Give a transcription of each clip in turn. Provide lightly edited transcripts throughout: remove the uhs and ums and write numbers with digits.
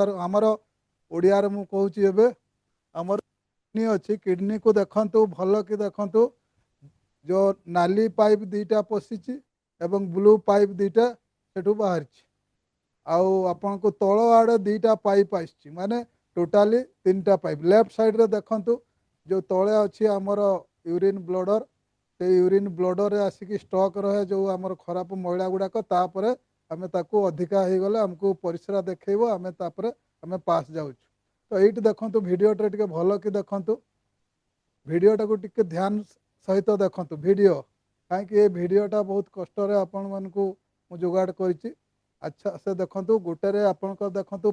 आमर ओडिया मु कहूँ एवं आमर किडनी अच्छी किडनी को देखु भल कि देखु जो नाली पाइप दीटा पशिची एवं ब्लू पाइप दीटा सेठू बाहर आपण को तल आड़े दीटा पाइप आसी माने टोटाली तीन टा पाइप लेफ्ट साइड रे देखु जो तले अच्छी आमर यूरिन ब्लडर से यूरिन ब्लडर आसिक स्टक रहे जो आमर खराब मैला गुड़ाक तापर आम ताकू अधिका हो गले आमको परिश्रा देखब आम तापर आम पास जाऊँ तो ये देखु भिडटे टे भल कि देखु भिडटा को टिके ध्यान सहित देखु वीडियो कहीं भिडटा बहुत कष्ट आपण मानू जोगाड़ कर अच्छा से देखु गोटे आपण देखु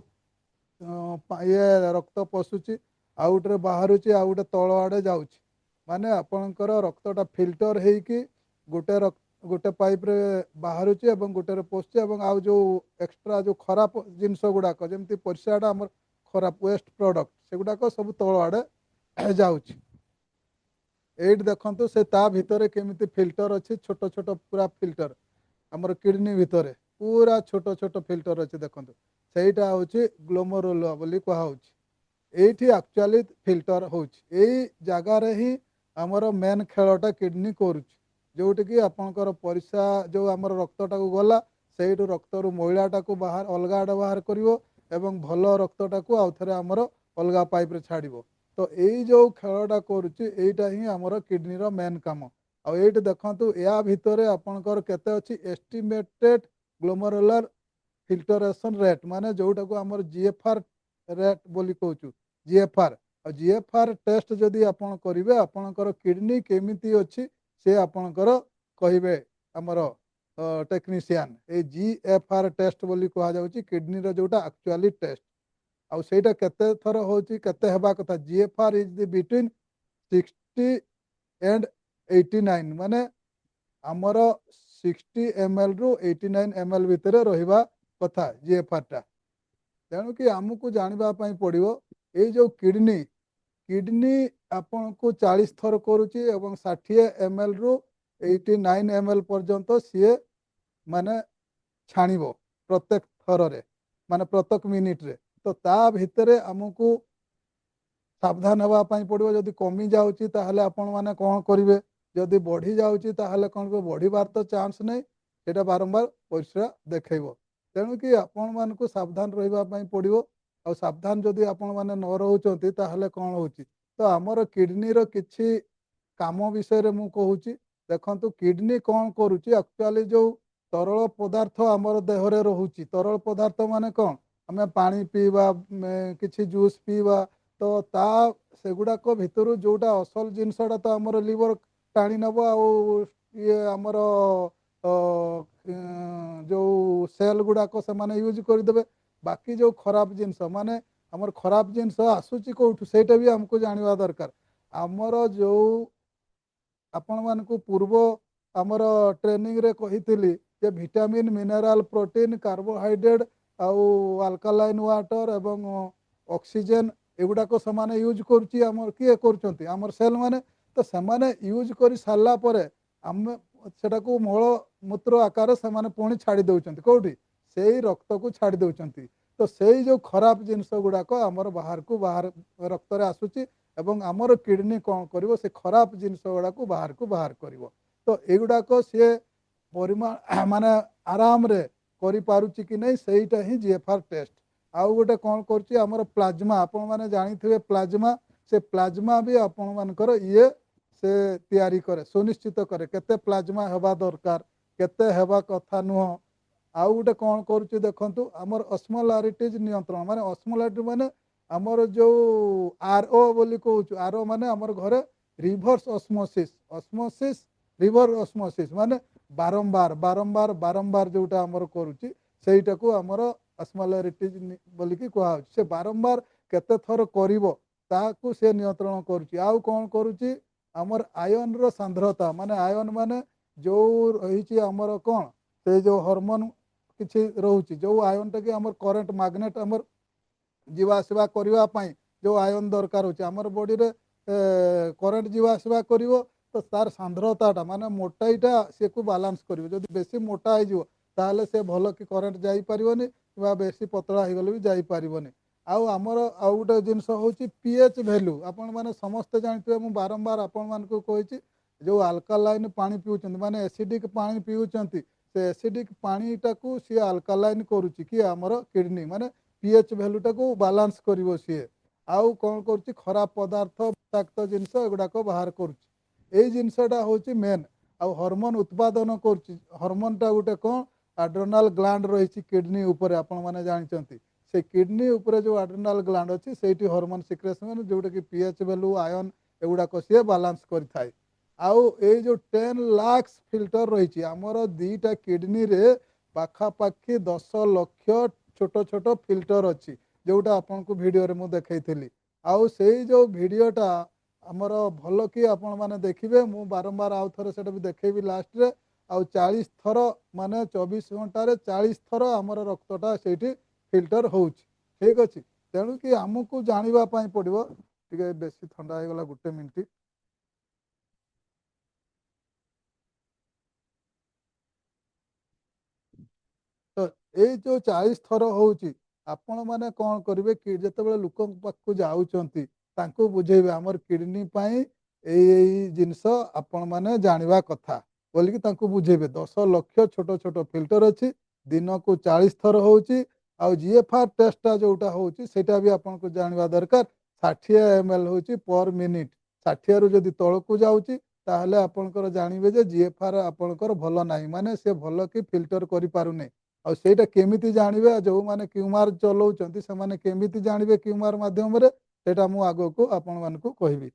ये रक्त पशुची आउटे बाहर आउ गोटे तल आड़े जाऊँ माने आपणकर रक्तटा फिल्टर होगी गोटे गोटे पाइप रे बाहर गोटे पशुचे आउ जो एक्सट्रा जो खराब जिनस गुड़ाक जमी परिस्राटा आम खराब वेस्ट प्रोडक्ट से गुड़ाक सब तल आड़े जाऊँ ये देखु से ता भितर केमिति फिल्टर अच्छी छोट छोट पूरा फिल्टर आमर किडनी भितर पूरा छोट छोट फिल्टर अच्छे देखो सहीटा हूँ ग्लोमरुला बोली कहुच्छी ये एक्चुअली फिल्टर होची जगार ही आमर मेन खेलटा किडनी करुच्ची जोटिकी आपंकर परिस्रा जो आमर रक्तटा को गला से रक्तर मैलाटा को बाहर अलग आड़े बाहर कर भल रक्तटा को आउ थे आमर अलग पाइप रे छाड़िबो तो यही जो खेलटा करुच्ची ही आमर किडनी रो मेन काम आउ देखु या भितर आपंकर केते अच्छी एस्टिमेटेड ग्लोमरुलर फिल्टरेशन रेट माने जोटा को आमर जीएफआर रेट बोली कहूँ जीएफआर टेस्ट जदि आपण करेंगे आपणकर किडनी केमिति अच्छी से आपणकर कहे आमर टेक्नीशियन ये जीएफआर टेस्ट बोली कहुँ किडनी रो जोटा एक्चुअली टेस्ट आउ सेटा केते थर होची केते हेबा कथा GFR is the between 60 and 89 माने आमर 60 ml रु 89 ml भितर रहिबा कथा जीएफआर टा तेणु कि आमको जानापी पड़ो ये जो किडनी किडनी आपण को 40 थर करुच्ची 60 ml रु 89 ml पर्यंत सी माने छाणिबो प्रत्येक थर रे माने प्रत्येक मिनिट रे तो ता भितर आमको सावधान होगापाई पड़ो जदि कमी जाऊँगी ताहले आपण माने कौन करेंगे जदि बढ़ी जाऊँगी ताहले कौन बढ़िबार तो चांस नहीं सेटा बारंबार परिस्रा देखब तेणु कि आपण मानक सावधान रही पड़ो आ सावधान जदि आपण माने न रोचंती ताहले कौन होची तो आमर किडनी रो किछि काम विषय रे मु कहूची देखंतु किडनी कौन करुची एक्चुअली जो तरल पदार्थ आमर देहरे रोची तरल पदार्थ माने कौन आम पानी पीवा किछि जूस पीवा तो ता सेगुड़ाक भितर जोटा असल जिनसटा तो आमर लिवर टाणी नब ये आमर जो सेल गुड़ाक से यूज करदे बाकी जो खराब जिनस माने आमर खराब जिनस आसूची कौटू सेटा भी आमको जानवा दरकार आमर जो आपण मानक पूर्व आमर ट्रेनिंग रे कही जे विटामिन मिनराल प्रोटीन कार्बोहाइड्रेट आउ अल्कालाइन वाटर एवं ऑक्सीजन एगुड़ाक से यूज कर किए कर सेल माने तो से यूज कर सारा पर आम सेटा को मल मूत्र आकार से पुणी छाड़ी दौरान कौटी से रक्त को छाड़ी दौरान तो से जो खराब जिनस गुड़ाक आमर बाहर को बाहर रक्त रे आसूची एवं आमर किडनी कौन कर से खराब जिनस गुड़ा को बाहर कर तो युड़ाक सी परिमाण माने आराम रे करि पारुची कि नहीं सेटा ही जीएफआर टेस्ट आउ गोटे कौन कर प्लाज्मा आपण मैंने जानी प्लाज्मा से प्लाज्मा भी आपण मानकर ये से तैयारी करे सुनिश्चित करे केते प्लाज्मा हेबा दरकार केते हेबा कथा नुह आउ गोटे कौन करुच्ची देखंतु आमर ऑस्मोलारिटीज नियंत्रण माने ऑस्मोलारिटी माने आमर जो आरओ बोली कहूँ आरओ माने आमर घरे reverse osmosis osmosis river osmosis माने बारंबार बारंबार बारंबार जोटा आमर करुच्ची सेटा को आमर ऑस्मोलारिटीज बोलिकी कहुच्छे से बारंबार केते थर करिवो ताकू से नियंत्रण करुच्ची आउ कौन करुच्ची आमर आयन रो सांद्रता माने आयन माने जो रही आमर कौन से जो हार्मोन किछि रोची जो आयन टा कि आमर करेंट मैग्नेट आमर जीवासवा करने जो आयन दरकार होची आमर बॉडी रे करेंट जीवासवा करिवो तो तार सांद्रताटा माने मोटाईटा से को बालांस करिवो जदि बेसी मोटा हो ताहले से भल कि करेन्ट जाइपारनी कि बेसी पतला होगले भी जाइपारनी। आउ आमर आउ गोटे जिनस हूँ पीएच भैल्यू आपण मैंने समस्ते जानते मुझे बारंबार आपण मानक कही जो आल्कालाइन पानी पीउछन माने एसिडिक पानी पीउछन से एसिडिक पानीटा को सी आल्कालाइन करुच्ची कि आमर किडनी माने पीएच भैल्यूटा को बालांस करिवो सी आउ कौन करुच्ची खराब पदार्थ विषाक्त जिनस एगुड़ाक बाहर करुच्ची एई जिनसटा होची मेन। आउ हार्मोन उत्पादन करुच्ची हार्मोनटा गोटे कौन एड्रेनाल ग्लैंड रही किडनी उपरे आपण माने जानचंती से किडनी उपरे जो एड्रेनाल ग्लैंड अच्छी से हार्मोन सिक्रेशन जोटा कि पीएच भैल्यू आयन एगुड़ाक सी बालांस करें। आउ ये जो 10 लाख फिल्टर रही आमर दीटा किडनी रे पाखापाखि 10 लाख छोट छोट फिल्टर अच्छी जोटा आपन को वीडियो रे मु देखैथिली। आउ से जो वीडियोटा आमर भल कि आपण माने देखिबे मु बारंबार आउ थरे सेटा भी देखैबी लास्ट रे आउ 40 थर माने 24 घंटा रे 40 थर आमर रक्तटा सेठी फिल्टर होउची। ठीक अछि तेणु कि आमको जानिबा पई पड़िबो टिके बेसी ठंडा हो गला गुटे मिनिट। तो ये जो 40 थर होउची आपण माने कौन करेंगे कि जिते लोक पाक जाऊँच बुझेबे आमर किडनी पाई जिनस आपण मैंने जानवा कथा बोलिकी बुझेबे 10 लाख छोट छोट फिल्टर अच्छी दिन को 40 थर होउची। आउ जीएफआर टेस्टा जोटा होउची सेटा भी आपन को जानवा दरकार 60 ml होउची पर मिनिट 60 रु जदि तलकू जाउची ताहले आपनकर जानिबे जे जीएफआर आपनकर भल नाही माने से भल कि फिल्टर करि पारुने। आ सेटा केमिति जानिबे जो माने क्यूमार चलाउचंती से माने केमिति जानिबे क्यूमार माध्यम रे सेटा मु आगो को आपण मानकु कहबी।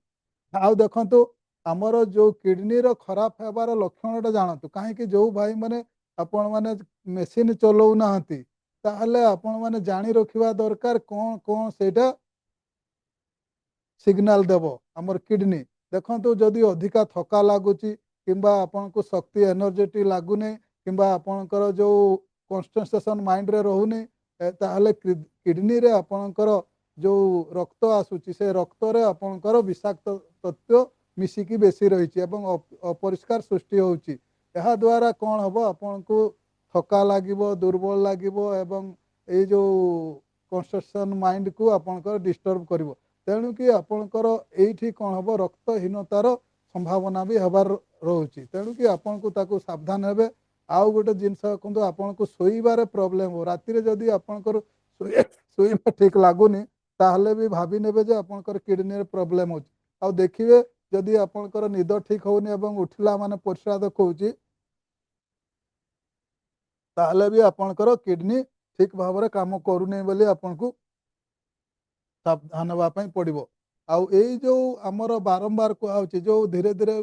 आउ देखंतु आमर जो किडनी रो खराब हेबार लक्षणटा जानतु कहीं जो भाई माने आपण माने मेसीन चलाउ नाहंती ताहले आपण माने जानी रखिबा दरकार कौन कौन सेटा सिग्नाल देव आमर किडनी देखो जदि अधिका थका लगुच कि आपन को शक्ति एनर्जेटिक लगुनि कि आपणकर जो कन्संट्रेशन माइंड रे रोनी ताहले किडनी रे आपणकर जो रक्त आसूची से रक्त रे आपणकर विषाक्त तत्व मिसिकी बेसी रही अपरिष्कार सृष्टि होउची। यह द्वारा कौन हम आपन को थका लगे दुर्बल लगे एवं ये जो कन्संट्रेशन माइंड को आपणकर डिस्टर्ब करिवो तेणु कि आपणकर एठी कौन हम रक्तहीनतार संभावना भी हबार रोचे तेणु कि आपन को ताको सावधान हेबे। आउ गोटे जिनस कहूँ आपन को शोबार प्रोब्लेम हो राति जदि आपणकर शोइबा ठीक लगुनि ताहले भी भाभी नेबे जे आपणकर किडनी प्रोब्लेम हो आउ देखिए जदि आपणकर निद ठीक होनी एवं उठिला माने परिस्रा देखौची ताहले भी आपणकर किडनी ठीक भाव में काम करूनी बोली आपन को सावधान होगापी पड़ो। आउ यही जो आमर बारंबार कहूँ जो धीरे धीरे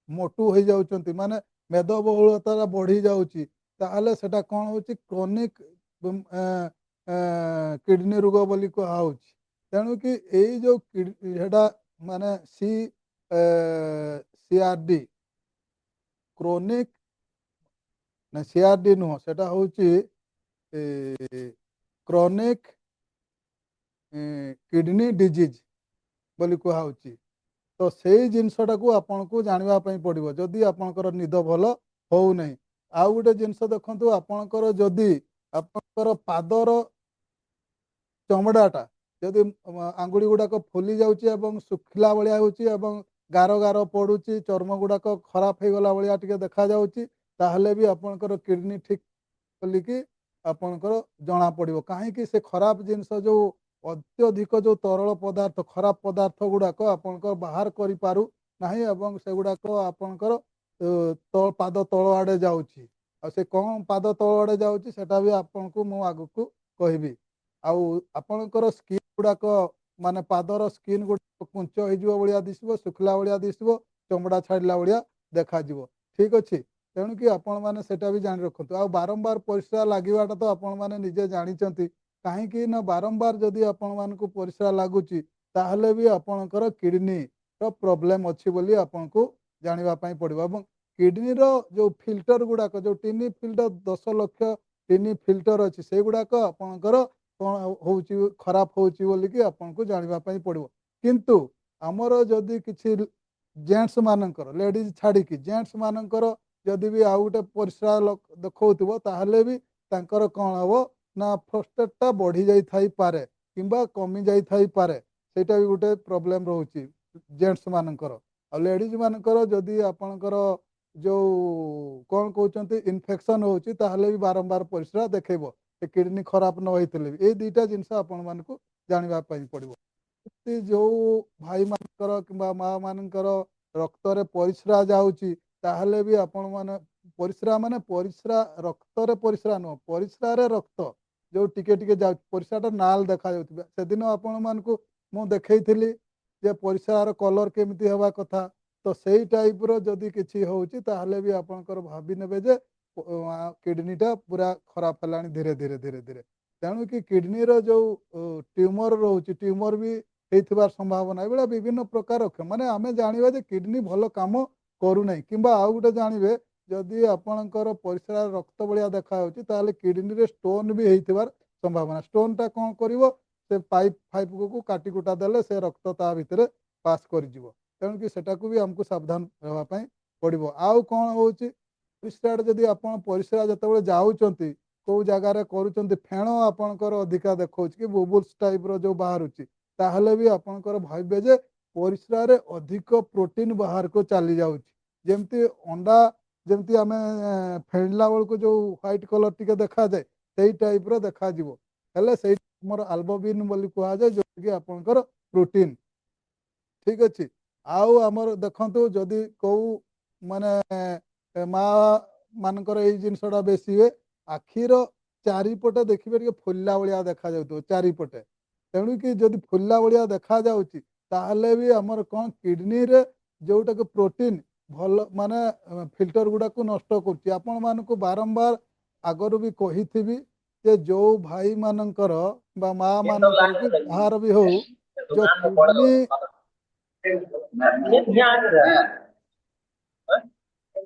मोटू हो जाउछंती माने मेदबहुलता बढ़ी जाउची ताहले सेटा कौन होची क्रोनिक किडनी रोग बोली कहुची। तेणु कि यही जो हेडा माने सीआरडी क्रोनिक ना सीआरडी नुह सेटा होची क्रोनिक किडनी डिजीज बोली कहुची। तो से जिनसटा को आपन को जानवाई पड़ो जदि आपणकर निद भल हो नहीं। आउ गोटे जिनस देखु आपणकर जदि आपणकर पादर चमड़ाटा जदि आंगुड़ी गुड़ाक फुली जाउची सुखिला भाया हो गार गार पड़ुची चर्म गुड़ाक खराब हो गला भाया टिके देखा जाउची ताहले भी आपणकर किडनी ठीक बोलिकी आपणकर जना पड़ो कहीं से खराब जिनस जो अत्यधिक जो तरल पदार्थ खराब पदार्थ गुड़ाक आपणकर बाहर करि पारु नाही एवं से गुड़ाक आपणकर पाद तल आड़े जाउची आ से कौन पाद तल आड़े जाउची सेटा भी आपन को मु आगु को कहबी। आउ आपणकर स्किन गुड़ाक माने पादर स्किन गुड़ाक कुंच हो भाया दिसबो सुखला भाया दिसबो चमड़ा छाड़ला भाया देखा जिवो। ठीक अच्छे तेणु कि आपण मैंने सेटा भी जान रखु। आ बारंबार परिस्रा लगिवाटा तो आपण मैंने निजे जानिचंती कहीं ना बारंबार जदि आपण मानकु परिस्रा लगुची ताहले भी आपणकर किडनी रो प्रॉब्लम अच्छी बोली आपन को जानिबा पई पड़िबो। एवं किडनी रो जो फिल्टर गुड़ाक जो टिनी फिल्टर 10 लाख टिनी फिल्टर अच्छी से गुड़ाक आपणकर कौन होउची खराब होउची बोली कि आपन को जानिबा पई पड़िबो। किंतु आमर जदि किछि जेंट्स मानकर लेडीज छाड़ी जेंट्स मानकर जदि भी आउ गोटे परिस्रा देखौथिबो ताहले भी तांकर कौन हबो ना प्रोस्टेटटा बढ़ी जाई थाई पारे किंबा कमी जाई थाई पारे सेटा भी गोटे प्रॉब्लम रहउची जेंट्स मानकर आ लेडीज मानकर जदि आपणकर जो कौन कहते इन्फेक्शन होची ताहले भी बारंबार परिस्रा देखैबो किडनी खराब न होइतले ए दुईटा जिनस आपण मानकु जानिबा पई पड़िबो जो भाई मानकर किंबा माँ मानकर रक्तरे परिस्रा जाउची ताहले भी आपण माने परिस्रा माने परिस्रा रक्तरे परिस्रा न परिस्रा रे रक्त जो टिके टिके जा परिस्राटा नाल देखा जाउतबा सेदिन आपण मानकु मु देखैथिली जे परिस्रार कलर केमिति हेबा कथा तो सेई टाइप रो जदि किछि होउची ताहले भी आपणकर भाबी नेबे जे किडनीटा पूरा खराब हेलानी धीरे धीरे धीरे धीरे तेणु कि किडनी रो जो ट्यूमर रोचे ट्यूमर भी होइथिबार संभावना एबेला विभिन्न प्रकार माने आमे जानिबा जे किडनी भल काम करू नै किंबा आउ गुटे जानिबे जदि आपणकर परिस्रा रक्त बलिया देखा होची ताहले किडनी रे स्टोन भी होइथिबार संभावना स्टोनटा कोन करिवो से पाइप फाइप को काटी कुटा देले से रक्त ता भितरे पास कर जिवो तेणु कि सेटा को भी हमको सावधान रहबा पई पड़िबो आउ कोन होची परिस्रा जदि आपण परिस्रा जतबेले जाउचंती को जगार करूचंती फेण आपणकर अधिका देखौची कि बुबुल्स टाइप रो जो बाहरुची ताहले भी आपणकर भाबे जे परिस्रा रे अधिक प्रोटीन बाहर को चली जाउची जेमती अंडा जेमती आमे फेणला बेल को जो व्हाइट कलर टिके देखा जाए सेई टाइप रो देखा जिवो हेले सेई हमर अल्बुमिन बोली कहा जाए जो कि आपणकर प्रोटीन ठीक अच्छे आउ आमर देखंतु जदि को माने माँ मानकर ये जिनसटा बेसी हुए आखिर चारिपटे देखिए टे फुला भाया देखा जाऊ चारिपटे तेणु कि जदि फुला भाया देखा जाउची ताहले भी आमर कौन किडनी रे जोटा कि प्रोटीन भल माने फिल्टर गुड़ा को नष्ट करछि आपण मानकु बारंबार आगरु भी कहिथिबी जे जो भाई मानकर बा माँ मानकर कि बाहर भी हो जो किडनी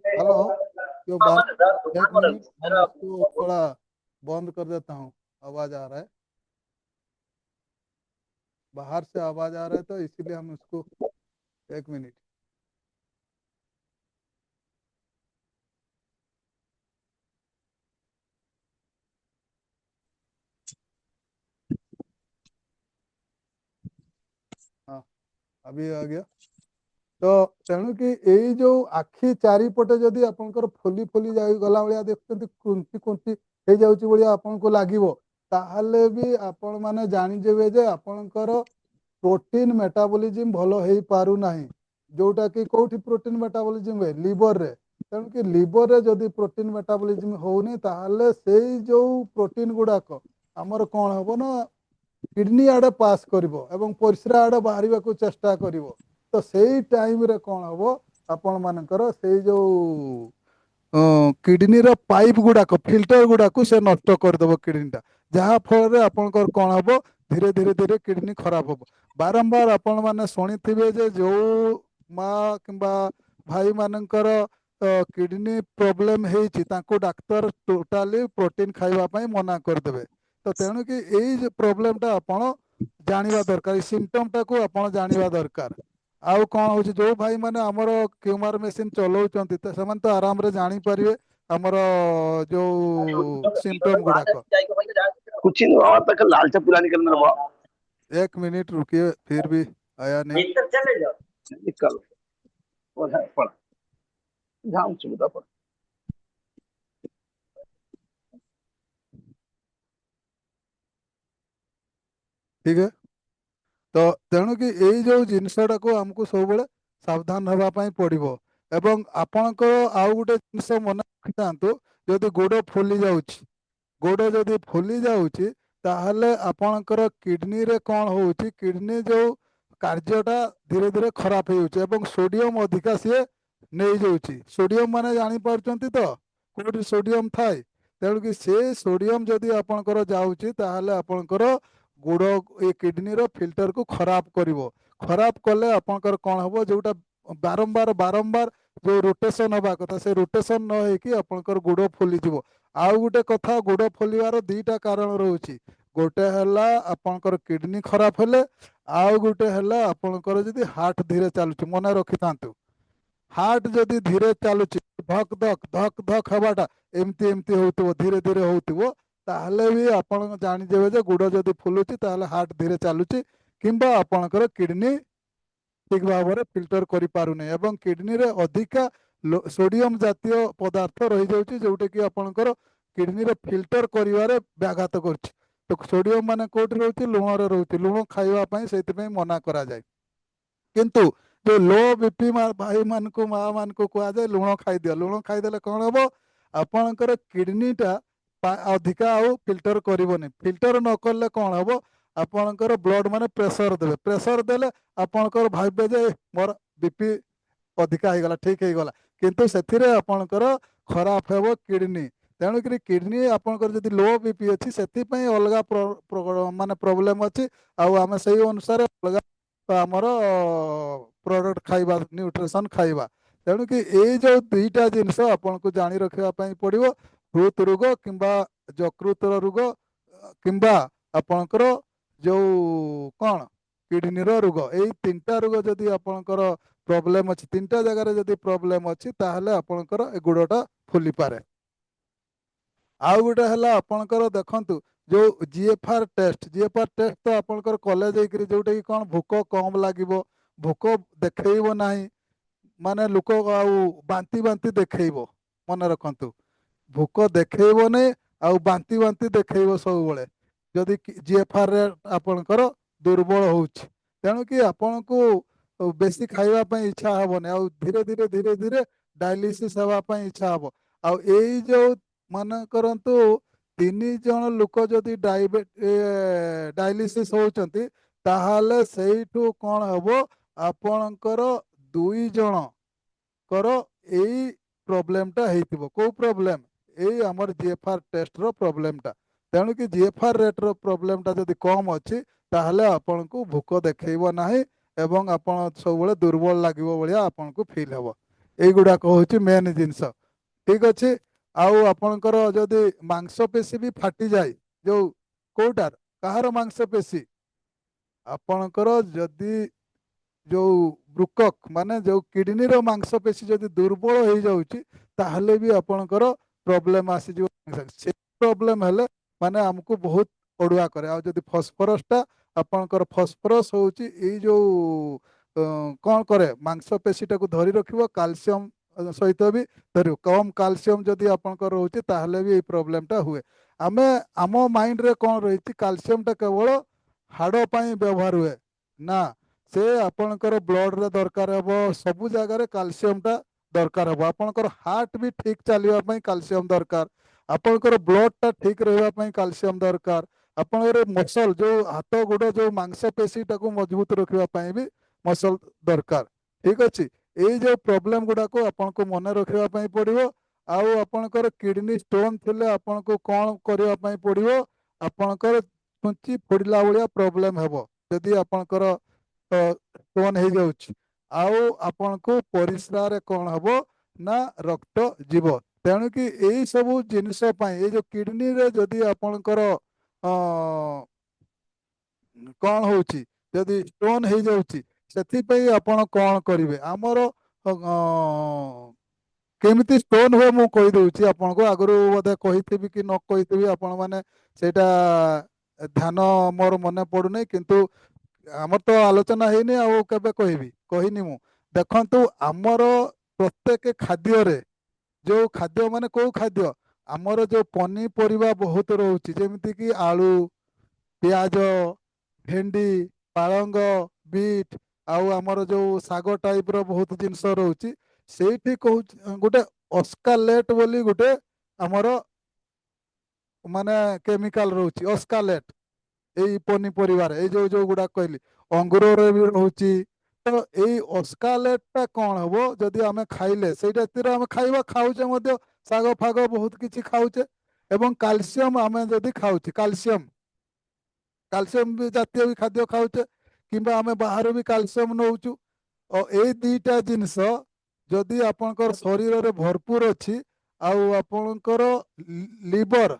हेलो जो बार एक मिनट हम इसको थोड़ा बंद कर देता हूँ आवाज आ रहा है बाहर से आवाज आ रहा है तो इसीलिए हम इसको एक मिनट हाँ अभी आ गया तो तेणु कि यही जो आखि चारिपटे जदि आपंकर फुली फुली जा गला भाया देखते कुंती कुंती हो जाऊँगी भाया आपको लगे ताहले भी आपण मैंने जानीजे जे आपणकर प्रोटीन मेटाबॉलिज्म भल हो पारू नाही जोटा कि कौटी प्रोटीन मेटाबॉलिज्म हुए लिवर रे तेणु कि लिवर रे जदि प्रोटीन मेटाबॉलिज्म होनी ताहले से जो प्रोटीन गुड़ाक आमर कौन हम ना किडनी आड़े पास करिवो एवं परिस्रा आड़े बाहर को चेष्टा करिवो तो सेई टाइम रे कौन हम आपण मानकर से जो किडनी रो पाइप गुड़ाक फिल्टर गुड़ाक से नष्ट करदेव किडनीटा जहाँ फल आपंकर कौन हम धीरे धीरे धीरे किडनी खराब हम बारंबार आपण मैंने शुणी जे जो माँ किंबा भाई मानकर किडनी प्रोब्लेम होती डाक्तर टोटाली प्रोटीन खाइबा मना करदे तो तेणु कि यही प्रोब्लेमटा आपण जानिबा दरकार सिम्पटमटा को आपण जानिबा दरकार आउ कौन हो जो भाई मैंने आमर क्यूमार मेसीन चलाउछंती तो सेमान तो आराम रे जानी परिवे आमर जो सिम्पटम गुड़ाक कुछ नहीं और तक लाल चा पूरा निकल मेरा एक मिनट रुकिए फिर भी आया नहीं भीतर चले जाओ निकल और है पड़ा जाऊं सुविधा पर ठीक है तो तेणु कि यही जो जिनसटा को आमको सब सावधान होगापाई पड़ो एवं आपणकर आउ गोटे जिनस मन रखिथा जदि गोड़ फुली जाऊँच गोड़ जदि फुली जाऊँच ताहले आपणकर किडनी रे कौन होउची किडनी जो कार्यटा धीरे धीरे खराब हो सोडियम अधिका सी नहीं जाऊँच सोडियम माने जानी पारछंती तो कोठी सोडियम थाए तेणु कि से सोडियम जदि आपणकर जाऊँच ताहले आपणकर गुड़ ये किडनी रो फिल्टर को खराब करिवो खराब कले आपणकर कौन हम जोटा बारंबार बारंबार जो रोटेशन हवा कथा से रोटेशन न होइकी आपणकर गुड़ फुली जीवो आउ गोटे कथा गुड़ फुलिवार दुईटा कारण रोचे गोटे है आपणकर किडनी खराब हेले आउ गोटे है आपणकर जदि हार्ट धीरे चलुची मन रखि था हार्ट जदि धीरे चलुची धक धक धक धक हवाटा एमती एमती होउथिबो धीरे धीरे होउथिबो ताहले भी आपण जानिदेबे जे गुड़ जदि फुलुची ताहले हार्ट धीरे चलुची किंबा आपणकर किडनी ठीक भाव में फिल्टर कर पारुनी एवं किडनी रे अधिका सोडियम जातीय पदार्थ रही जाउची जोटे कि आपणकर किडनी रे फिल्टर करिवारे व्याघात करछि। तो सोडियम माने कोठी रहउची लुण रे रहउची लुण खाइबा पई सेति पई मना करा जाय किंतु जो लो बीपी भाई मान को माँ मान को कह जाए लुण खाई लुण खाईदे कौन हम आपणकर किडनीटा अधिका आउ फिल्टर करबनी फिल्टर न कले कौन हम आपणकर ब्लड माने प्रेशर देले आपणकर भावे जे मोर बीपी अधिका हो गला ठीक हो गला किंतु से आपणकर खराब हेबो किडनी तेणुक किडनी आपणकर जदि लो बीपी अच्छी से अलग माने प्रोब्लेम अच्छी आम से अनुसार अलग आमर प्रोडक्ट खाइबा न्यूट्रिशन खाइबा तेणुक ये जो दुईटा जिनस आपन को जानी रखापी पड़ो हृद रोग किंबा यकृत रोग किंबा आपणकर जो कौन किडनी रोग यही तीनटा रोग जदि आपणकर प्रोब्लेम अच्छी तीनटा जगार जदि प्रोब्लेम अच्छी ताहले आपणकर ए गुड़टा फुली पारे। आउ गोटे है आपणकर देखंतु जो जीएफआर टेस्ट तो आपणकर कॉलेज जोटा कि कौन भूक कम लगे भूक देखब ना माने लोक बांती बांती देखब मन रखु भूक देखब नहीं आउ बांती बांती देखब सब बेले जदि जीएफआर आपणकर दुर्बल हो तेणुक आपण को बेसी खाइबा इच्छा हेबनी आउ धीरे धीरे धीरे धीरे डायलिसिस होगापी इच्छा हम आउ यही जो मन करंतु 3 जन लोक जदि डायलिसिस होचंती ताहले सेठू कौन हम आपणकर 2 जन कर यही प्रोब्लेमटा हेतिबो को प्रोब्लेम यही आमर जीएफआर टेस्ट रो प्रोब्लेमटा तेणुक जीएफआर रेट रो प्रोब्लेमटा जदि कम अच्छी ताहले आपण को भूक देखब नाही एवं आपण सब दुर्बल लगे भाया आपन को फिल हम युवाक हूँ मेन जिनस ठीक अच्छे आउ आपणकर जदि मांसपेशी भी फाटी जाए जो कोटार कहार मांसपेशी आपणकर जदि जो ब्रुकक माने जो किडनी रो मांसपेशी जदि दुर्बल हो जाउची ताहले भी आपणकर प्रॉब्लम आसी जो से प्रॉब्लम हेले माने हमको बहुत अड़ुआ करे आ जदि फॉस्फरसटा आपणकर फॉस्फरस होउची ए जो कौन करे मांसपेशीटा को धरी रखिबो कैल्शियम सहित भी धर कम कैल्शियम जदि आपणकर रोचे ताहले भी ये प्रोब्लेमटा हुए आमे आम माइंड रे कौन रही कैल्शियमटा केवल हाड़ पाई व्यवहार हुए ना से आपणकर ब्लड रे दरकार हे सबु जगार कैल्शियमटा दरकार हे आपणकर हार्ट भी ठीक चलवाई कैल्शियम दरकार आपणकर ब्लडटा ठीक रही कैल्शियम दरकार आपणकर मसल जो हाथ गोड़ जो मांसपेशीटा को मजबूत रखापी भी मसल दरकार ठीक अच्छे ये जो प्रोब्लेम गुड़ाक आपन को मन रखापी पड़ो आउ आपणकर किडनी स्टोन थिले आपन को कौन करने पड़ो आपणकर छुंची फोड़ला भाया प्रोब्लेम हेबो जदि आपणकर स्टोन हो जाउची आउ आपन को परिस्रा रे कौन हेबो ना रक्त जीव तेणु कि यही सब जिनस ये जो किडनी रे जदि आपणकर कौन होची जदि स्टोन हो जाउची से आपण कौन करेंगे आमर केमिति स्टोन हुए मु कही दूची आपन को आगु बोधे कही कि न कही आपण मैंने सेटा ध्यान मोर मन पड़ुनी किंतु आमर तो आलोचना ହେଇନି ଆଉ केबे कहबी कहिनी मु देखंतु आमर प्रत्येक खाद्य रे जो खाद्य माने को खाद्य आमर जो पनीपरिया बहुत रोची जेमिति कि आलू पियाज भेंडी पालंग बीट आउ आमर जो साग टाइप रो बहुत जिनस रोची सेठी कहू गोटे अस्कालेट बोली गोटे आमर माने केमिकल रोची अस्कालेट यही पनीपरिवार ये जो जो गुड़ा कहली अंगूर भी रोची तो यही अस्कालेटा कौन हम जदि आम खाइले से आम खाइबा खाऊचे मध्य साग फाग बहुत किछि खाऊचे एवं कैल्शियम आम जदि खाऊचे कैल्शियम कैल्शियम भी जातीय भी खाद्य खाऊचे किंबा आम बाहर भी कैल्शियम नौचु और ये दुईटा जिनस जदि आपणकर शरीर रे भरपूर अच्छी आउ आपणकर लिवर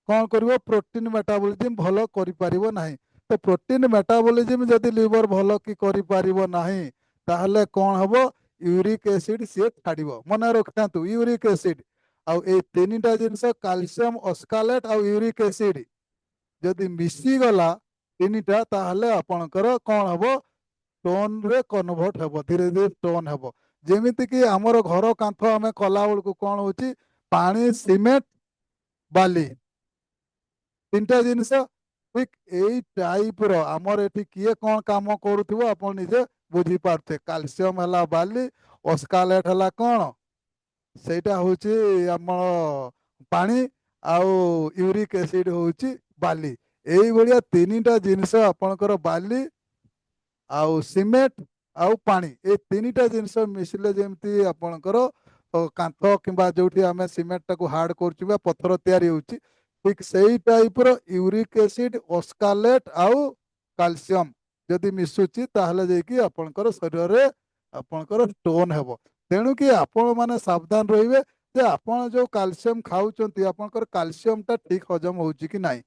कौन करिवो प्रोटीन मेटाबॉलिज्म भलो करि पारिबो नाही तो प्रोटीन मेटाबॉलिज्म जदि लिवर भलो कि करि पारिबो नाही ताहले कौन हबो यूरिक एसिड सी छाड़ मन रखता यूरिक एसिड आउ ए तीनटा जिनस कैल्शियम ऑस्कालेट आउ यूरिक एसिड जदि मिसीगला तीनटा ताहले आपणकर कौन हम स्टोन रे कन्वर्ट हेबो धीरे धीरे स्टोन हेबो जेमिति कि हमर घर कांथ आमे कला बेलू कौन होची पानी सीमेंट बाली तीनटा जिनस ठीक एई टाइप रो हमर एठी किए कौन काम करूथिबो आपण निजे बुझी पारथे कैल्शियम हला बाली ऑस्कालेट हला कौन ସେଇଟା ହଉଛି ଆମର ପାଣି ଆଉ ୟୁରିକ ଏସିଡ ହଉଛି ବାଲି ଏଇଭଳିଆ ତିନିଟା ଜିନିଷ ଆପଣଙ୍କର ବାଲି ଆଉ ସିମେଣ୍ଟ ଆଉ ପାଣି ଏ ତିନିଟା ଜିନିଷ ମିଶିଲେ ଯେମିତି ଆପଣଙ୍କର କାନ୍ଥ କିମ୍ବା ଯୋଉଠି ଆମେ ସିମେଣ୍ଟଟାକୁ ହାର୍ଡ କରୁଛୁ ବା ପଥର ତିଆରି ହେଉଛି ଠିକ ସେଇ ଟାଇପର ୟୁରିକ ଏସିଡ ଅସ୍କାଲେଟ ଆଉ କାଲସିୟମ ଯଦି ମିଶୁଛି ତାହେଲେ ଯାଇକି ଆପଣଙ୍କର ଶରୀରରେ ଆପଣଙ୍କର ଷ୍ଟୋନ ହେବ ତେଣୁକି ଆପଣ ମାନେ ସାବଧାନ ରହିବେ ଯେ ଆପଣ ଯୋଉ କାଲସିୟମ ଖାଉଛନ୍ତି ଆପଣଙ୍କର କାଲସିୟମଟା ଠିକ ହଜମ ହଉଛି କି ନାହିଁ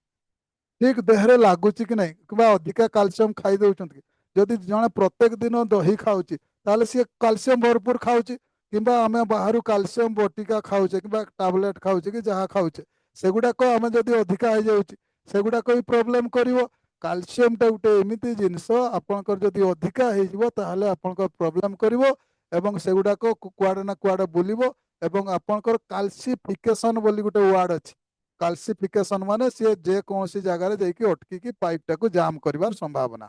ଠିକ ଦେହରେ ଲାଗୁଛି କି ନାହିଁ କିମ୍ବା ଅଧିକା କାଲସିୟମ ଖାଇ ଦଉଛନ୍ତି କି ଯଦି ଜଣେ ପ୍ରତ୍ୟେକ ଦିନ ଦହି ଖାଉଛି ତାହେଲେ ସିଏ କାଲସିୟମ ଭରପୁର ଖାଉଛି କିମ୍ବା ଆମେ ବାହାରୁ କାଲସିୟମ ବଟିକା ଖାଉଛେ କିମ୍ବା ଟାବଲେଟ ଖାଉଛେ କି ଯାହା ଖାଉଛେ ସେଗୁଡାକ ଆମେ ଯଦି ଅଧିକା ହେଇଯାଉଛି ସେଗୁଡାକ ବି ପ୍ରୋବ୍ଲେମ କରିବ କାଲସିୟମଟା ଗୋଟେ ଏମିତି ଜିନିଷ ଆପଣଙ୍କର ଯଦି ଅଧିକା ହେଇଯିବ ତାହେଲେ ଆପଣଙ୍କର ପ୍ରୋବ୍ଲେମ କରିବ ଏବଂ ସେଗୁଡାକ କୁଆଡେ ନା କୁଆଡେ ବୁଲିବ ଏବଂ ଆପଣଙ୍କର କାଲସିଫିକେସନ ବୋଲି ଗୋଟେ ୱାର୍ଡ ଅଛି କାଲସିଫିକେସନ ମାନେ ସିଏ ଯେକୌଣସି ଜାଗାରେ ଯାଇକି ଅଟକିକି ପାଇପଟାକୁ ଜାମ୍ କରିବାର ସମ୍ଭାବନା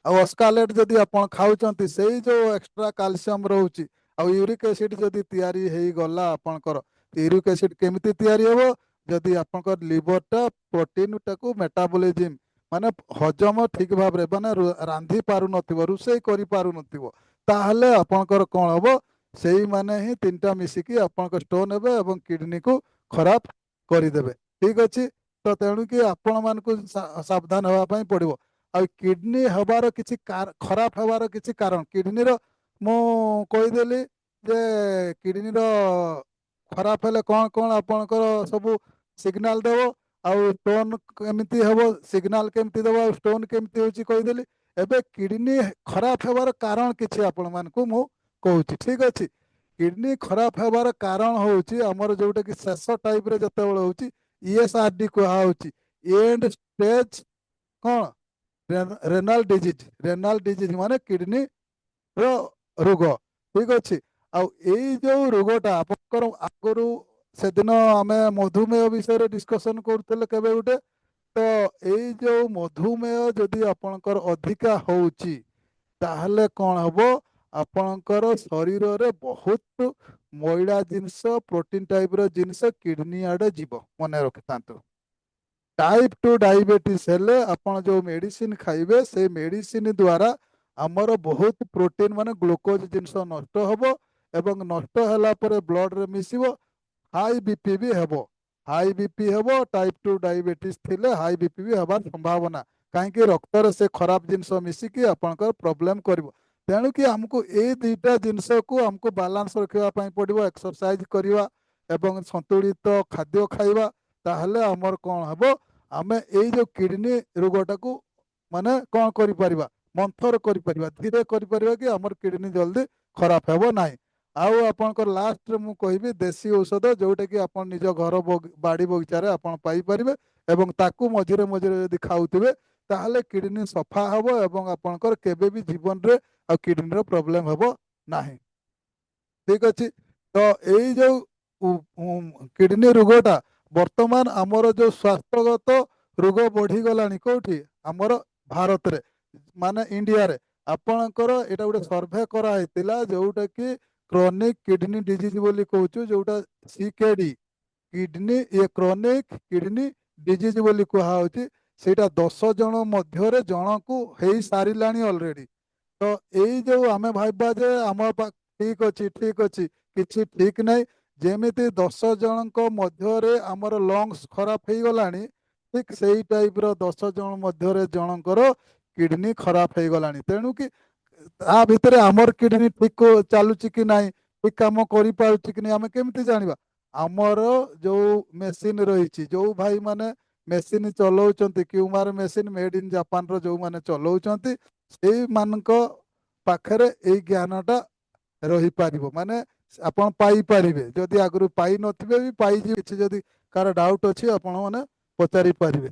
ଆଉ ଅସ୍କାଲେଟ ଯଦି ଆପଣ ଖାଉଛନ୍ତି ସେଇ ଯୋଉ ଏକ୍ସଟ୍ରା କାଲସିୟମ ରହୁଛି ଆଉ ୟୁରିକ ଏସିଡ ଯଦି ତିଆରି ହେଇଗଲା ଆପଣଙ୍କର ୟୁରିକ ଏସିଡ କେମିତି ତିଆରି ହେବ ଯଦି ଆପଣଙ୍କର ଲିଭରଟା ପ୍ରୋଟିନଟାକୁ ମେଟାବୋଲିଜିମ ମାନେ ହଜମ ଠିକ ଭାବରେ ମାନେ ରାନ୍ଧି ପାରୁନଥିବ ରୋଷେଇ କରିପାରୁନଥିବ ତାହେଲେ ଆପଣଙ୍କର କଣ ହବ ସେଇମାନେ ହିଁ ତିନିଟା ମିଶିକି ଆପଣଙ୍କ ଷ୍ଟୋନ ହେବେ ଏବଂ କିଡନୀକୁ ଖରାପ କରିଦେବେ ଠିକ ଅଛି ତ ତେଣୁକି ଆପଣମାନଙ୍କୁ ସାବଧାନ ହେବା ପାଇଁ ପଡିବ ଆଉ କିଡନୀ ହେବାର କିଛି ଖରାପ ହେବାର କିଛି କାରଣ କିଡନୀର ମୁଁ କହିଦେଲି ଯେ କିଡନୀର ଖରାପ ହେଲେ କଣ କଣ ଆପଣଙ୍କର ସବୁ ସିଗ୍ନାଲ ଦେବ ଆଉ ଷ୍ଟୋନ କେମିତି ହେବ ସିଗ୍ନାଲ କେମିତି ଦେବ ଆଉ ଷ୍ଟୋନ କେମିତି ହେଉଛି କହିଦେଲି ଏବେ କିଡନୀ ଖରାପ ହେବାର କାରଣ କିଛି ଆପଣମାନଙ୍କୁ ମୁଁ କହୁଛି ଠିକ ଅଛି କିଡନୀ ଖରାପ ହେବାର କାରଣ ହେଉଛି ଆମର ଯୋଉଟା କି ଶେଷ ଟାଇପରେ ଯେତେବେଳେ ହେଉଛି ଇଏସଆରଡି କୁହାହଉଛି ଏଣ୍ଡ ଷ୍ଟେଜ କଣ ରେନାଲ ଡିଜିଜ ମାନେ କିଡନୀ ର ରୋଗ ଠିକ ଅଛି ଆଉ ଏଇ ଯୋଉ ରୋଗଟା ଆପଣଙ୍କର ଆଗରୁ ସେଦିନ ଆମେ ମଧୁମେହ ବିଷୟରେ ଡିସ୍କସନ କରୁଥିଲେ କେବେ ଗୋଟେ ତ ଏଇ ଯୋଉ ମଧୁମେହ ଯଦି ଆପଣଙ୍କର ଅଧିକା ହଉଛି ତାହେଲେ କଣ ହବ ଆପଣଙ୍କର ଶରୀରରେ ବହୁତ ମଇଳା ଜିନିଷ ପ୍ରୋଟିନ ଟାଇପର ଜିନିଷ କିଡନୀ ଆଡେ ଯିବ ମନେ ରଖିଥାନ୍ତୁ टाइप 2 डायबिटीज हेले आपण जो मेडिसिन खाइबे से मेडिसिन द्वारा आमर बहुत प्रोटीन माने ग्लूकोज जिनस नष्ट हबो एवं नष्ट होला परे ब्लड रे मिसिबो हाई बीपी भी हेबो हाई बीपी हेबो टाइप 2 डायबिटीज थिले हाई बीपी भी हबार संभावना कहीं रक्त रे से खराब जिनस मिसिकी आपनकर प्रॉब्लम करिवो तेणु कि हमको ए दुईटा जिनस को हमको बैलेंस रखिबा पई पड़िबो एक्सरसाइज करिवा एवं संतुलित खाद्य खाइबा ताहले हमर कोन हबो आमे एई जो किडनी रोगटाକୁ ମାନେ କ'ଣ କରିପାରିବା ମନ୍ଥର କରିପାରିବା ଧୀରେ କରିପାରିବା କି ଆମର କିଡନୀ ଜଲ୍ଦି ଖରାପ ହେବ ନାହିଁ ଆଉ ଆପଣଙ୍କର ଲାଷ୍ଟରେ ମୁଁ କହିବି ଦେଶୀ ଔଷଧ ଯୋଉଟାକି ଆପଣ ନିଜ ଘର ବାଡ଼ି ବଗିଚାରେ ଆପଣ ପାଇପାରିବେ ଏବଂ ତାକୁ ମଝିରେ ମଝିରେ ଯଦି ଖାଉଥିବେ ତାହେଲେ କିଡନୀ ସଫା ହେବ ଏବଂ ଆପଣଙ୍କର କେବେ ବି ଜୀବନରେ ଆଉ କିଡନୀର ପ୍ରୋବ୍ଲେମ ହେବ ନାହିଁ ଠିକ ଅଛି ତ ଏଇ ଯୋଉ କିଡନୀ ରୋଗଟା ବର୍ତ୍ତମାନ ଆମର ଯୋଉ ସ୍ୱାସ୍ଥ୍ୟଗତ ରୋଗ ବଢିଗଲାଣି କୋଉଠି ଆମର ଭାରତରେ ମାନେ ଇଣ୍ଡିଆରେ ଆପଣଙ୍କର ଏଇଟା ଗୋଟେ ସର୍ଭେ କରାହେଇଥିଲା ଯୋଉଟା କି କ୍ରନିକ କିଡନୀ ଡିଜିଜ ବୋଲି କହୁଛୁ ଯୋଉଟା ସିକେଡି କିଡନୀ ଏ କ୍ରନିକ କିଡନୀ ଡିଜିଜ ବୋଲି କୁହାହଉଛି ସେଇଟା 10 ଜଣ ମଧ୍ୟରେ ଜଣକୁ ହେଇ ସାରିଲାଣି ଅଲରେଡି ତ ଏଇ ଯୋଉ ଆମେ ଭାବିବା ଯେ ଆମ ଠିକ ଅଛି କିଛି ଠିକ ନାହିଁ ଯେମିତି 10 ଜଣଙ୍କ ମଧ୍ୟରେ ଆମର ଲଙ୍ଗସ ଖରାପ ହେଇଗଲାଣି ଠିକ ସେଇ ଟାଇପର 10 ଜଣ ମଧ୍ୟରେ ଜଣଙ୍କର କିଡନୀ ଖରାପ ହେଇଗଲାଣି ତେଣୁ କି ତା ଭିତରେ ଆମର କିଡନୀ ଠିକ ଚାଲୁଛି କି ନାହିଁ ଠିକ କାମ କରିପାରୁଛି କି ନାହିଁ ଆମେ କେମିତି ଜାଣିବା ଆମର ଯୋଉ ମେସିନ ରହିଛି ଯୋଉ ଭାଇ ମାନେ ମେସିନ ଚଲାଉଛନ୍ତି କ୍ୟୁମାର ମେସିନ ମେଡ୍ ଇନ୍ ଜାପାନର ଯୋଉମାନେ ଚଲାଉଛନ୍ତି ସେଇମାନଙ୍କ ପାଖରେ ଏଇ ଜ୍ଞାନଟା ରହିପାରିବ ମାନେ ଆପଣ ପାଇପାରିବେ। ଯଦି ଆଗରୁ ପାଇ ନଥିବେ ବି ପାଇଯିବେ। କିଛି ଯଦି କାହାର ଡାଉଟ୍ ଅଛି ଆପଣ ମାନେ ପଚାରି ପାରିବେ।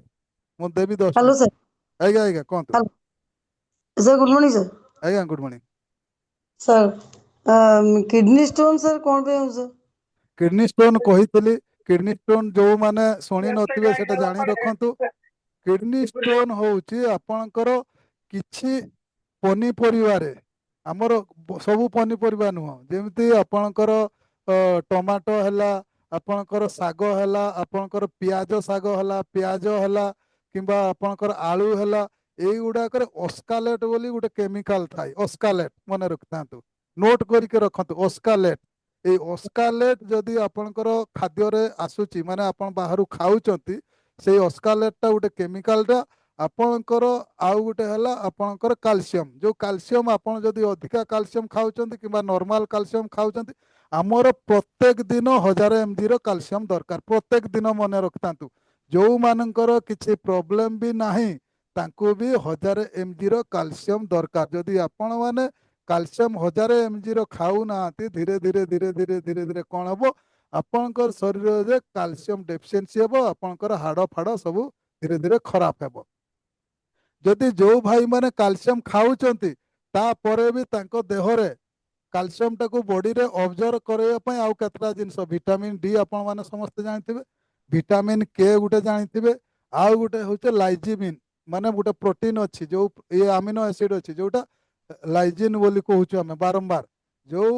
ମୁଁ ଦେବି 10 हेलो ମିନିଟ୍। सर। ଆଜ୍ଞା ଆଜ୍ଞା କୁହନ୍ତୁ। Hello sir, good morning sir. ଆଜ୍ଞା good morning. Sir kidney stone sir कौन पे हूँ सर? କିଡନୀ ଷ୍ଟୋନ୍ କହିଥିଲି। କିଡନୀ ଷ୍ଟୋନ୍ ଯୋଉମାନେ ଶୁଣି ନଥିବେ ସେଟା ଜାଣି ରଖନ୍ତୁ। କିଡନୀ ଷ୍ଟୋନ୍ ହଉଛି ଆପଣଙ୍କର କିଛି ପନିପରିବାରେ, ଆମର ସବୁ ପନିପରିବା ନୁହଁ, ଯେମିତି ଆପଣଙ୍କର ଟମାଟୋ ହେଲା, ଆପଣଙ୍କର ଶାଗ ହେଲା, ଆପଣଙ୍କର ପିଆଜ ଶାଗ ହେଲା, ପିଆଜ ହେଲା, କିମ୍ବା ଆପଣଙ୍କର ଆଳୁ ହେଲା, ଏଇଗୁଡାକରେ ଅସ୍କାଲେଟ୍ ବୋଲି ଗୋଟେ କେମିକାଲ ଥାଏ। ଅସ୍କାଲେଟ୍ ମନେ ରଖିଥାନ୍ତୁ, ନୋଟ୍ କରିକି ରଖନ୍ତୁ। ଅସ୍କାଲେଟ୍, ଏଇ ଅସ୍କାଲେଟ୍ ଯଦି ଆପଣଙ୍କର ଖାଦ୍ୟରେ ଆସୁଛି ମାନେ ଆପଣ ବାହାରୁ ଖାଉଛନ୍ତି, ସେଇ ଅସ୍କାଲେଟ୍ଟା ଗୋଟେ କେମିକାଲଟା ଆପଣଙ୍କର। ଆଉ ଗୋଟେ ହେଲା ଆପଣଙ୍କର କାଲସିୟମ। ଯୋଉ କାଲସିୟମ ଆପଣ ଯଦି ଅଧିକା କାଲସିୟମ ଖାଉଛନ୍ତି କିମ୍ବା ନର୍ମାଲ କାଲସିୟମ ଖାଉଛନ୍ତି, ଆମର ପ୍ରତ୍ୟେକ ଦିନ 1000 mg ର କାଲସିୟମ ଦରକାର। ପ୍ରତ୍ୟେକ ଦିନ ମନେ ରଖିଥାନ୍ତୁ। ଯୋଉମାନଙ୍କର କିଛି ପ୍ରୋବ୍ଲେମ ବି ନାହିଁ ତାଙ୍କୁ ବି 1000 mg ର କାଲସିୟମ ଦରକାର। ଯଦି ଆପଣ ମାନେ କାଲସିୟମ 1000 mg ର ଖାଉନାହାନ୍ତି, ଧୀରେ ଧୀରେ ଧୀରେ ଧୀରେ ଧୀରେ ଧୀରେ କଣ ହବ, ଆପଣଙ୍କର ଶରୀରରେ କାଲସିୟମ ଡେଫିସିଏନ୍ସି ହେବ। ଆପଣଙ୍କର ହାଡ଼ ଫାଡ଼ ସବୁ ଧୀରେ ଧୀରେ ଖରାପ ହେବ। ଯଦି ଯୋଉ ଭାଇ ମାନେ କାଲସିୟମ ଖାଉଛନ୍ତି ତାପରେ ବି ତାଙ୍କ ଦେହରେ କାଲସିୟମଟାକୁ ବଡିରେ ଅବଜର୍ଭ କରିବା ପାଇଁ ଆଉ କେତେଟା ଜିନିଷ, ଭିଟାମିନ ଡି ଆପଣ ମାନେ ସମସ୍ତେ ଜାଣିଥିବେ, ଭିଟାମିନ କେ ଗୋଟେ ଜାଣିଥିବେ, ଆଉ ଗୋଟେ ହଉଛି ଲାଇଜିମିନ୍, ମାନେ ଗୋଟେ ପ୍ରୋଟିନ ଅଛି, ଯୋଉ ଏ ଆମିନୋ ଏସିଡ ଅଛି, ଯୋଉଟା ଲାଇଜିନ୍ ବୋଲି କହୁଛୁ ଆମେ ବାରମ୍ବାର। ଯୋଉ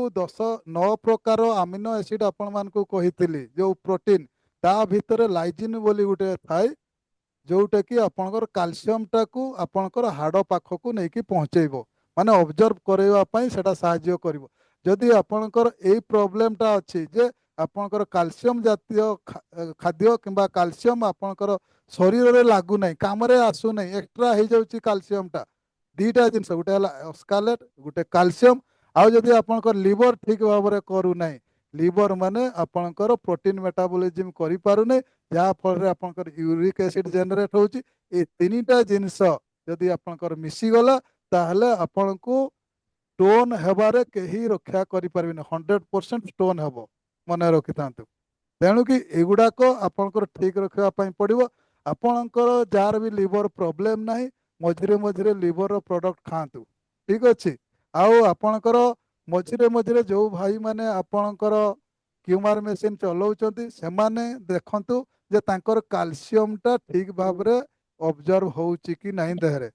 9 ପ୍ରକାର ଆମିନୋ ଏସିଡ ଆପଣ ମାନଙ୍କୁ କହିଥିଲି, ଯୋଉ ପ୍ରୋଟିନ, ତା ଭିତରେ ଲାଇଜିନ୍ ବୋଲି ଗୋଟେ ଥାଏ, ଯୋଉଟା କି ଆପଣଙ୍କର କାଲସିୟମଟାକୁ ଆପଣଙ୍କର ହାଡ଼ ପାଖକୁ ନେଇକି ପହଞ୍ଚେଇବ, ମାନେ ଅବଜର୍ଭ କରିବା ପାଇଁ ସେଟା ସାହାଯ୍ୟ କରିବ। ଯଦି ଆପଣଙ୍କର ଏଇ ପ୍ରୋବ୍ଲେମଟା ଅଛି ଯେ ଆପଣଙ୍କର କାଲସିୟମ ଜାତୀୟ ଖାଦ୍ୟ କିମ୍ବା କାଲସିୟମ ଆପଣଙ୍କର ଶରୀରରେ ଲାଗୁନାହିଁ, କାମରେ ଆସୁନାହିଁ, ଏକ୍ସଟ୍ରା ହେଇଯାଉଛି କାଲସିୟମଟା, ଦିଟା ଜିନିଷ, ଗୋଟେ ହେଲା ଅସ୍କାଲେଟ୍, ଗୋଟେ କାଲସିୟମ। ଆଉ ଯଦି ଆପଣଙ୍କର ଲିଭର ଠିକ ଭାବରେ କରୁନାହିଁ, ଲିଭର ମାନେ ଆପଣଙ୍କର ପ୍ରୋଟିନ ମେଟାବଲିଜିମ କରିପାରୁନାହିଁ, ଯାହା ଫଳରେ ଆପଣଙ୍କର ୟୁରିକ ଏସିଡ ଜେନେରେଟ ହେଉଛି। ଏ ତିନିଟା ଜିନିଷ ଯଦି ଆପଣଙ୍କର ମିଶିଗଲା, ତାହେଲେ ଆପଣଙ୍କୁ ଷ୍ଟୋନ୍ ହେବାରେ କେହି ରକ୍ଷା କରିପାରିବେନି। 100% ଷ୍ଟୋନ୍ ହେବ, ମନେ ରଖିଥାନ୍ତୁ। ତେଣୁକି ଏଗୁଡ଼ାକ ଆପଣଙ୍କର ଠିକ ରଖିବା ପାଇଁ ପଡ଼ିବ। ଆପଣଙ୍କର ଯାହାର ବି ଲିଭର ପ୍ରୋବ୍ଲେମ୍ ନାହିଁ, ମଝିରେ ମଝିରେ ଲିଭରର ପ୍ରଡକ୍ଟ ଖାଆନ୍ତୁ, ଠିକ ଅଛି। ଆଉ ଆପଣଙ୍କର ମଝିରେ ମଝିରେ ଯୋଉ ଭାଇମାନେ ଆପଣଙ୍କର ଟ୍ୟୁମାର ମେସିନ୍ ଚଲାଉଛନ୍ତି, ସେମାନେ ଦେଖନ୍ତୁ ଯେ ତାଙ୍କର କାଲସିୟମଟା ଠିକ ଭାବରେ ଅବଜର୍ଭ ହେଉଛି କି ନାହିଁ ଦେହରେ।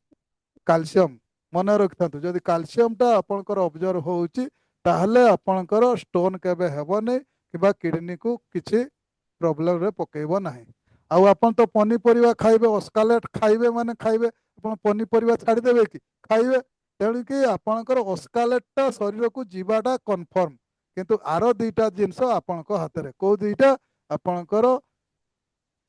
କାଲସିୟମ ମନେ ରଖିଥାନ୍ତୁ, ଯଦି କାଲସିୟମଟା ଆପଣଙ୍କର ଅବଜର୍ଭ ହେଉଛି, ତାହେଲେ ଆପଣଙ୍କର ଷ୍ଟୋନ୍ କେବେ ହେବନି କିମ୍ବା କିଡନୀକୁ କିଛି ପ୍ରୋବ୍ଲେମରେ ପକେଇବ ନାହିଁ। ଆଉ ଆପଣ ତ ପନିପରିବା ଖାଇବେ, ଅସ୍କାଲେଟ୍ ଖାଇବେ ମାନେ ଖାଇବେ, ଆପଣ ପନିପରିବା ଛାଡ଼ିଦେବେ କି? ଖାଇବେ। ତେଣୁକି ଆପଣଙ୍କର ଅସ୍କାଲେଟ୍ଟା ଶରୀରକୁ ଯିବାଟା କନଫର୍ମ, କିନ୍ତୁ ଆର ଦିଟା ଜିନିଷ ଆପଣଙ୍କ ହାତରେ। କୋଉ ଦିଟା? ଆପଣଙ୍କର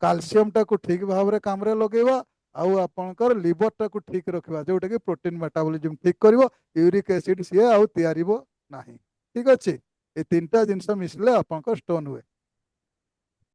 କାଲସିୟମଟାକୁ ଠିକ ଭାବରେ କାମରେ ଲଗେଇବା, ଆଉ ଆପଣଙ୍କର ଲିଭରଟାକୁ ଠିକ ରଖିବା, ଯୋଉଟାକି ପ୍ରୋଟିନ ମେଟାବଲିଜିମ ଠିକ କରିବ, ୟୁରିକ ଏସିଡ ସିଏ ଆଉ ତିଆରିବ ନାହିଁ। ଠିକ ଅଛି। ଏ ତିନିଟା ଜିନିଷ ମିଶିଲେ ଆପଣଙ୍କ ଷ୍ଟୋନ୍ ହୁଏ।